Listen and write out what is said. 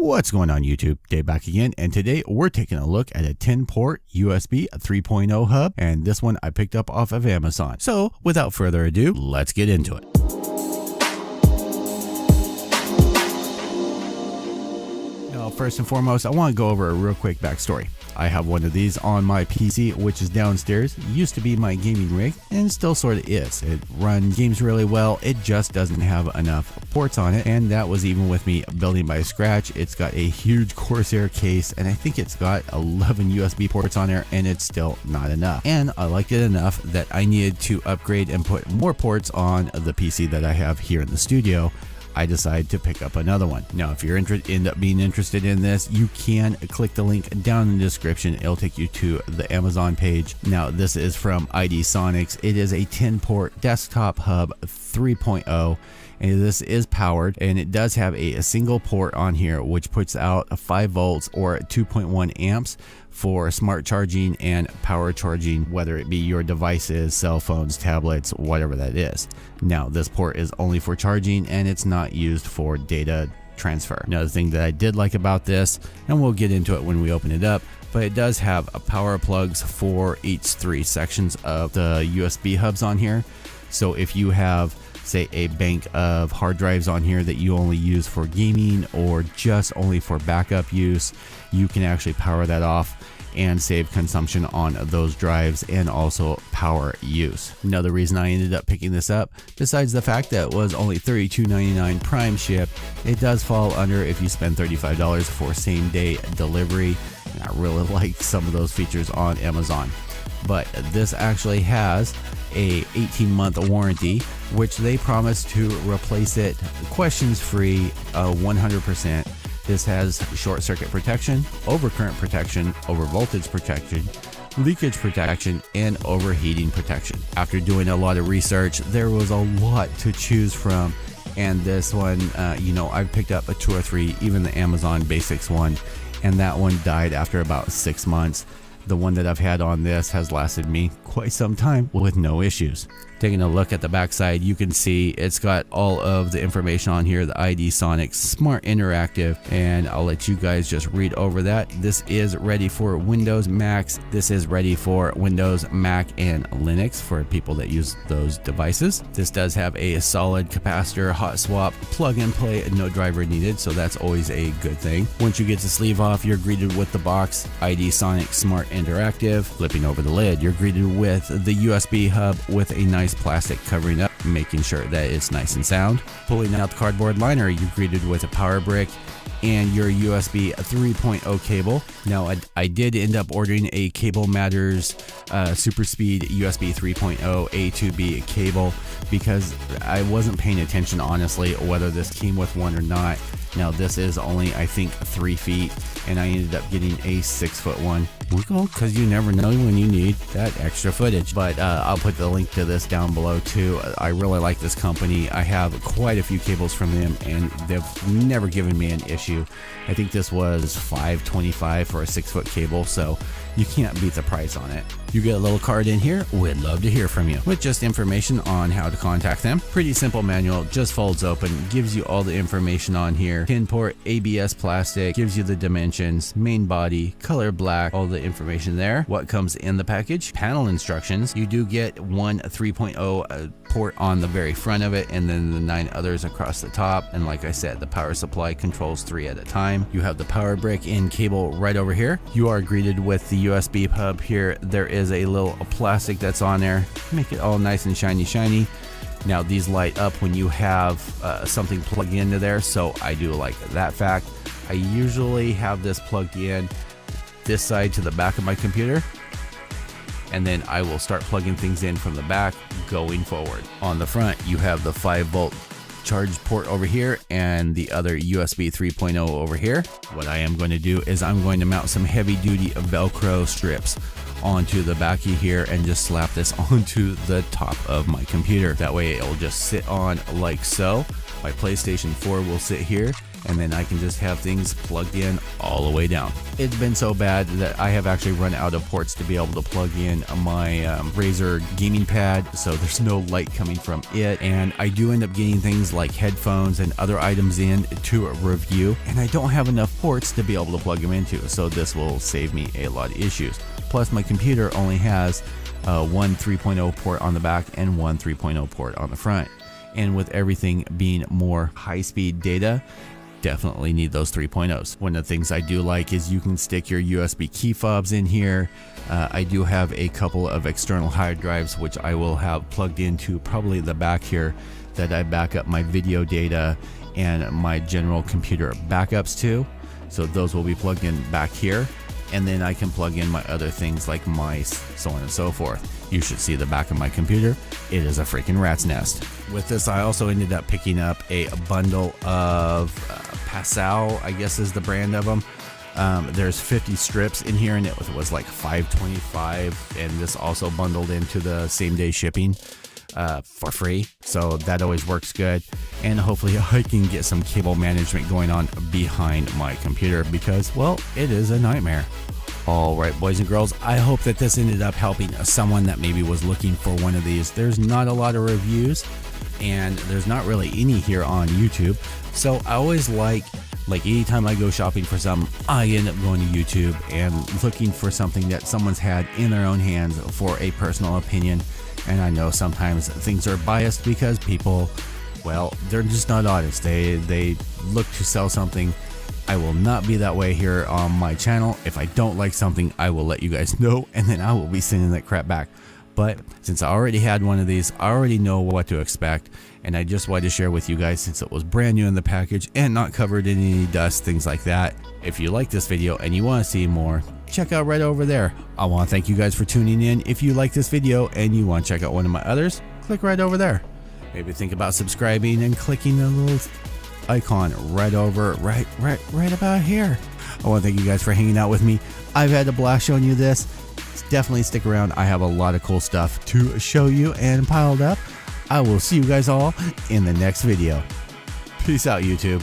What's going on YouTube? Dave back again, and today we're taking a look at a 10-port USB 3.0 hub, and this one I picked up off of Amazon. So without further ado, let's get into it. Now, first and foremost, I want to go over a real quick backstory. I have one of these on my PC, which is downstairs. It used to be my gaming rig, and still sort of is. It runs games really well. It just doesn't have enough ports on it, and that was even with me building by scratch. It's got a huge Corsair case, and I think it's got 11 USB ports on there, and it's still not enough. And I liked it enough that I needed to upgrade and put more ports on the PC that I have here in the studio. I decided to pick up another one. Now, if you're end up being interested in this, you can click the link down in the description. It'll take you to the Amazon page. Now, this is from iDsonix. It is a 10-port desktop hub 3.0. And this is powered, and it does have a single port on here which puts out 5 volts or 2.1 amps for smart charging and power charging, whether it be your devices, cell phones, tablets, whatever that is. Now, this port is only for charging, and it's not used for data transfer. Another thing that I did like about this, and we'll get into it when we open it up, but it does have power plugs for each 3 sections of the USB hubs on here. So if you have, say, a bank of hard drives on here that you only use for gaming or just only for backup use, you can actually power that off and save consumption on those drives and also power use. Another reason I ended up picking this up, besides the fact that it was only $32.99 prime ship, it does fall under if you spend $35 for same day delivery. And I really like some of those features on Amazon. But this actually has a 18-month warranty, which they promise to replace it questions free 100%. This has short circuit protection, overcurrent protection, over voltage protection, leakage protection, and overheating protection. After doing a lot of research, there was a lot to choose from, and this one, I've picked up a 2 or 3, even the Amazon Basics one, and that one died after about 6 months. The one that I've had on this has lasted me quite some time with no issues. Taking a look at the backside, you can see it's got all of the information on here, the iDsonix Smart Interactive, and I'll let you guys just read over that. This is ready for Windows, Macs. This is ready for Windows, Mac, and Linux for people that use those devices. This does have a solid capacitor, hot swap, plug and play, no driver needed, so that's always a good thing. Once you get the sleeve off, you're greeted with the box, iDsonix Smart Interactive. Flipping over the lid, you're greeted with the USB hub with a nice plastic covering up, making sure that it's nice and sound. Pulling out the cardboard liner, you're greeted with a power brick and your USB 3.0 cable. Now, I did end up ordering a Cable Matters Super Speed USB 3.0 A2B cable because I wasn't paying attention, honestly, whether this came with one or not. Now, this is only, I think, 3 feet, and I ended up getting a 6-foot one. Because you never know when you need that extra footage. But I'll put the link to this down below too. I really like this company. I have quite a few cables from them, and they've never given me an issue. I think this was $5.25 for a 6-foot cable, so you can't beat the price on it. You get a little card in here. We'd love to hear from you with just information on how to contact them. Pretty simple manual, just folds open, gives you all the information on here. 10-port ABS plastic, gives you the dimensions, main body, color black, all the information there. What comes in the package, panel instructions. You do get one 3.0 port on the very front of it, and then the 9 others across the top. And like I said, the power supply controls 3 at a time. You have the power brick and cable right over here. You are greeted with the USB hub here. There is a little plastic that's on there, make it all nice and shiny. Now, these light up when you have something plugged into there, so I do like that fact. I usually have this plugged in this side to the back of my computer, and then I will start plugging things in from the back going forward. On the front, you have the 5-volt charge port over here and the other USB 3.0 over here. What I am going to do is I'm going to mount some heavy duty Velcro strips onto the backy here and just slap this onto the top of my computer. That way it will just sit on like so. My PlayStation 4 will sit here, and then I can just have things plugged in all the way down. It's been so bad that I have actually run out of ports to be able to plug in my Razer gaming pad, so there's no light coming from it, and I do end up getting things like headphones and other items in to review, and I don't have enough ports to be able to plug them into, so this will save me a lot of issues. Plus my computer only has one 3.0 port on the back and one 3.0 port on the front, and with everything being more high-speed data, definitely need those 3.0s. One of the things I do like is you can stick your USB key fobs in here. I do have a couple of external hard drives which I will have plugged into probably the back here that I back up my video data and my general computer backups to, so those will be plugged in back here, and then I can plug in my other things like mice, so on and so forth. You should see the back of my computer. It is a freaking rat's nest. With this, I also ended up picking up a bundle of Passau, I guess is the brand of them. There's 50 strips in here, and it was like $5.25, and this also bundled into the same day shipping for free, so that always works good. And hopefully I can get some cable management going on behind my computer, because, well, it is a nightmare. Alright, boys and girls, I hope that this ended up helping someone that maybe was looking for one of these. There's not a lot of reviews, and there's not really any here on YouTube, so I always like anytime I go shopping for something, I end up going to YouTube and looking for something that someone's had in their own hands for a personal opinion. And I know sometimes things are biased because people, well, they're just not honest. They look to sell something. I will not be that way here on my channel. If I don't like something, I will let you guys know, and then I will be sending that crap back. But since I already had one of these, I already know what to expect, and I just wanted to share with you guys since it was brand new in the package and not covered in any dust, things like that. If you like this video and you want to see more, check out right over there. I want to thank you guys for tuning in. If you like this video and you want to check out one of my others, click right over there. Maybe think about subscribing and clicking the little icon right about here. I want to thank you guys for hanging out with me. I've had a blast showing you this. Definitely stick around. I have a lot of cool stuff to show you and piled up. I will see you guys all in the next video. Peace out, YouTube.